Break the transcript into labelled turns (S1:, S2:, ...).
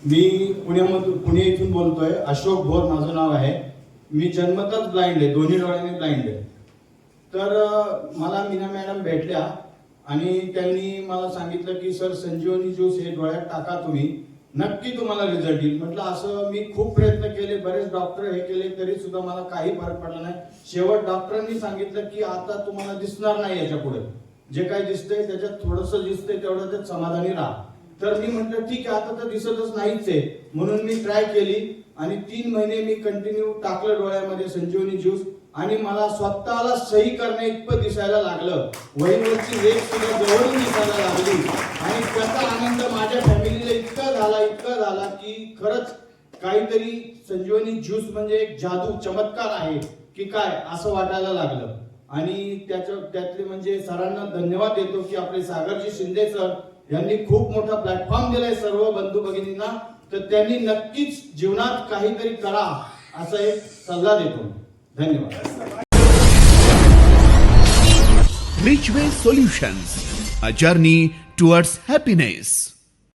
S1: मी पुणे इथून बोलतोय. अशोक भोर माझं नाव आहे. मी जन्मतःच ब्लाइंड आहे, दोन्ही डोळ्यांनी ब्लाइंड आहे. तर मला मीना मॅडम भेटल्या आणि त्यांनी मला सांगितलं की सर संजीवनी ज्यूस हे डोळ्यात टाका तुम्ही, नक्की तुम्हाला रिझल्ट येईल. म्हटलं असं मी खूप प्रयत्न केले, बरेच डॉक्टर हे केले, तरी सुद्धा मला काही फरक पडला नाही. शेवट डॉक्टरांनी सांगितलं की आता तुम्हाला दिसणार नाही, याच्या पुढे जे काही दिसतंय त्याच्यात थोडंसं दिसतंय तेवढं त्यात समाधानी राहा. तर मी म्हटलं ठीक आहे, आता तर दिसतच नाहीच आहे, म्हणून मी ट्राय केली आणि 3 महिने मी कंटिन्यू टाकलं डोळ्यामध्ये संजीवनी ज्यूस आणि मला स्वतःला सही करण्या इतकं दिसायला लागलं. वहीवरची रेख सुद्धा जवळून दिसायला लागली आणि त्याचा आनंद माझ्या फॅमिलीला इतका झाला की खरंच काहीतरी संजीवनी ज्यूस म्हणजे एक जादू चमत्कार आहे की काय असं वाटायला लागलं. आणि त्यातले म्हणजे सरांना धन्यवाद देतो की आपले सागरजी शिंदे सर यांनी खूप मोठा प्लॅटफॉर्म दिलाय सर्व बंधू भगिनींना. तर त्यांनी नक्कीच जीवनात काहीतरी करा असा एक सल्ला देतो. धन्यवाद.
S2: Richway Solutions, a journey towards happiness.